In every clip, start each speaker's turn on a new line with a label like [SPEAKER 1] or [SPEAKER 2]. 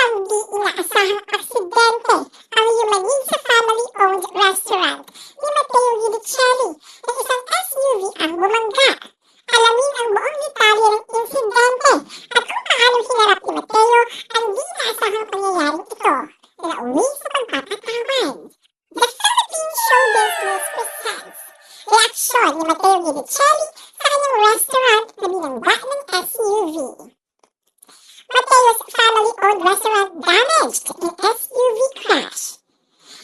[SPEAKER 1] Isang di inaasahang aksidente ang yumanig sa family-owned restaurant ni Matteo Guidicelli na isang SUV ang bumangga. Alamin ang buong detalye ng insidente at kung paano hinarap ni Matteo ang di inaasahang pangyayaring ito na nauwi sa pagpapatawad. The Philippine Showbiz News presents reaksyon ni Matteo Guidicelli sa kanyang restaurant na binangga ng SUV. Matteo's family-owned restaurant damaged in SUV crash.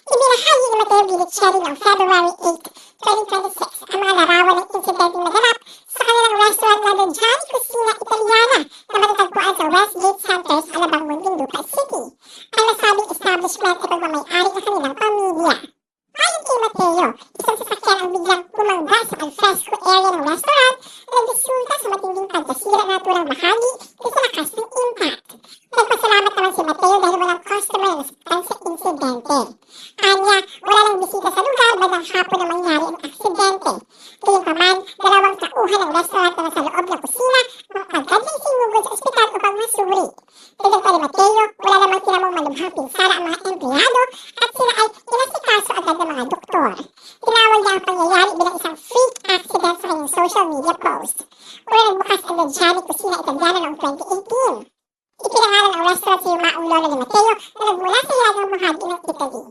[SPEAKER 1] Ibinahagi ni Matteo Guidicelli noong February 8, 2026 ang mga larawan ng insidenteng naganap sa kanilang restaurant na Johnny Cucina Italiana na matatagpuan sa Westgate Center sa Alabang, Muntinlupa City. Ang nasabing establishment ay pagmamayari ng kanilang pamilya. Ayon kay Matteo, isang sasakyan ang biglang bumangga sa alfresco area ng restaurant na nagresulta sa matinding pagkasira na naturang bahagi sa lakas ng impact. Nagpasalamat naman si Matteo dahil walang customer na nasaktan sa insidente. Anya, wala lang bisita sa lugar bandang hapon na mangyari ang aksidente. Gayunpaman, dalawang tauhan ng restaurant na nasa loob ng kusina ang agad na isinugod sa ospital upang masuri. Dagdag pa ni Matteo, wala namang tinamong malubhang pinsala ang mga empleyado at sila ay inasikaso agad ng mga doktor. Tinawag niya ang pangyayari bilang isang freak accident sa kanyang social media post. Una nagbukas ang Johnny Cucina Italiana noong 2018. Ipinangalan ang restaurant sa yumaong lolo ni Matteo na nagmula sa hilagang bahagi ng Italy.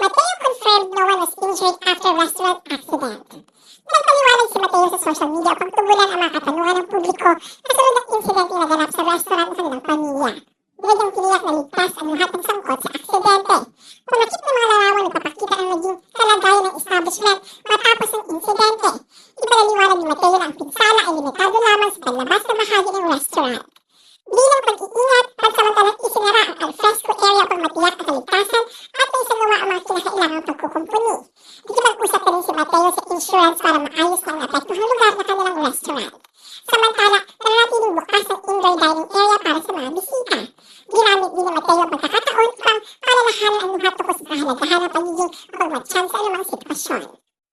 [SPEAKER 1] Matteo confirmed no one was injured after restaurant accident. Nagpaliwanag si Matteo sa social media upang tugunan ang mga katanungan ng publiko na sunod ang incident na naganap sa restaurant ng kanilang pamilya. Binigyang tiniyak na ligtas ang lahat ng sangkot sa aksidente. Pumakit ng mga larawan nagpapakita ang naging kalagayan ng establishment matapos ang insidente. Ipinaliwanag ni Matteo na ang pinsala ay limitado lamang sa panlabas na bahagi ng restaurant. Bilang pag-iingat, pansamantalang isinara ang alfresco area upang matiyak ang kaligtasan at naisagawa ang mga kinakailangang pagkukumpuni. Nakipag-usap na rin si Matteo sa insurance para maayos na ang apektuhang lugar na kanilang restaurant. Samantala, nananatiling bukas ang indoor dining area para sa mga bisita. Ginamit din ni Matteo ang pagkakataon upang palalahanan ang luhat tungkol sa kahalagahan ng pagiging mapagmatsyang sa anumang sitwasyon.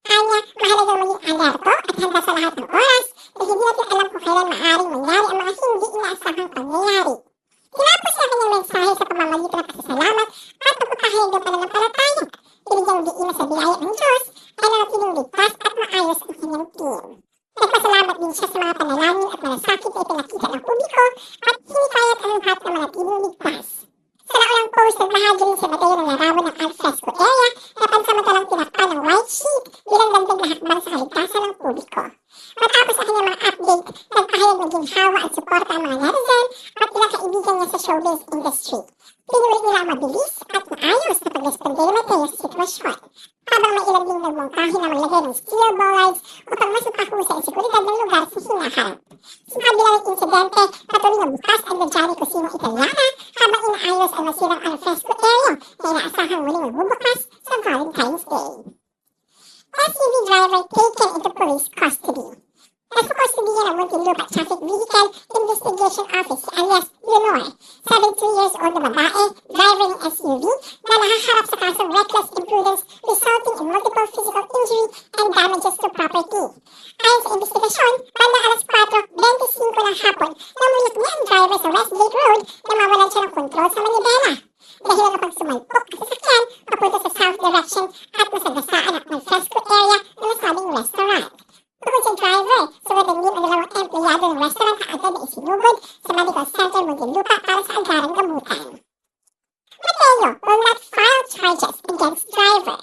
[SPEAKER 1] Anya, mahalagang maging alerto at handa sa lahat ng oras dahil hindi natin alam kung kailan maaaring mangyari ang mga hindi inaasahang pangyayari. Tinapos niya kanyang mensahe sa pamamagitan ng pasasalamat at pagpapahayag ng pananampalataya. Binigyang diin na sa biyaya ng Diyos ay nanatiling ligtas at maayos ang kanyang team. Nagpasalamat din siya sa mga panalangin at malasakit na ipinakita ng publiko at hinikayat ang lahat na manatiling ligtas. Sa naulang post, nagbahagi rin si Matteo ng larawan ng alfresco area na pansamantalang tinakpan ng white sheet bilang dagdag na hakbang sa kaligtasan ng publiko. Matapos ang kanyang mga update, nagpahayag ng ginhawa at suporta ang mga netizen at ilang kaibigan niya sa showbiz industry. Pinuri nila ang mabilis at maayos na pag-responde ni Matteo sa sitwasyon. Habang may ilan din nagmungkahi na maglagay ng steel bollards upang mas mapahusay ang seguridad ng lugar sa hinaharap. Sa kabila ng insidente, patuloy na bukas ang Johnny Cucina Italiana habang inaayos ang nasirang alfresco area na inaasahang muling magbubukas sa Valentine's Day. SUV driver taken into police custody. Nasa kustodiya ng Muntinlupa Traffic Vehicle Investigation Office si alias Leonor, 72 years old na babae, driver ng SUV na nahaharap sa kasong reckless imprudence resulting in multiple physical injury and damages to property. Ayon sa investigasyon, bandang alas 4:25 ng hapon, namulit niya ang driver sa Westgate Road na mawalan siya ng kontrol sa manibela. Dahilan ng pagsumalpok ang sasakyan papunta sa south direction at nasagasaan ang alfresco area ng nasabing restaurant. Bukod sa driver, sugatan din ang dalawang empleyado ng restaurant na agad na isinugod sa Medical Center Muntinlupa para sa agarang gamutan. Matteo will not file charges against driver.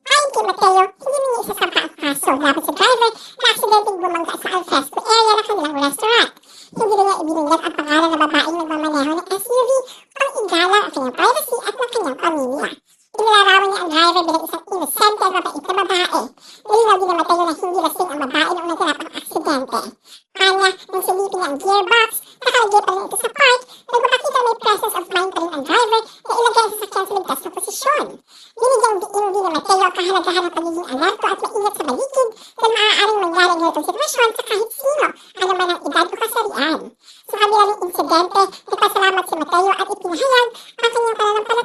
[SPEAKER 1] Ayon kay Matteo, hindi niya isasampa ang kaso laban sa driver na aksidenteng bumangga sa alfresco area ng kanilang restaurant. Hindi niya ibinigyan ang pangalan ng babaeng nagmamaneho ng SUV upang igalang ang kanyang privacy at ng kanyang pamilya. Inilarawan niya ang driver bilang isang inosente at mabait na babae. Nalinaw din na Matteo na hindi lasing ang babae noong naganap ang aksidente. Anya, nang silipin niya ang gearbox, nakalagay pa rin ito sa park, nagpapakita may presence of mind pa rin ang driver na ilagay ang sasakyan sa ligtas na posisyon. Binigyang diin din ni Matteo ang kahalagahan ng pagiging alerto at maingat sa balikid dahil maaaring mangyari ang ganitong sitwasyon sa kahit sino, ano man ang edad o kasarian. Sa kabila ng insidente, nagpasalamat si Matteo at ipinahayag ang kanyang pananampalataya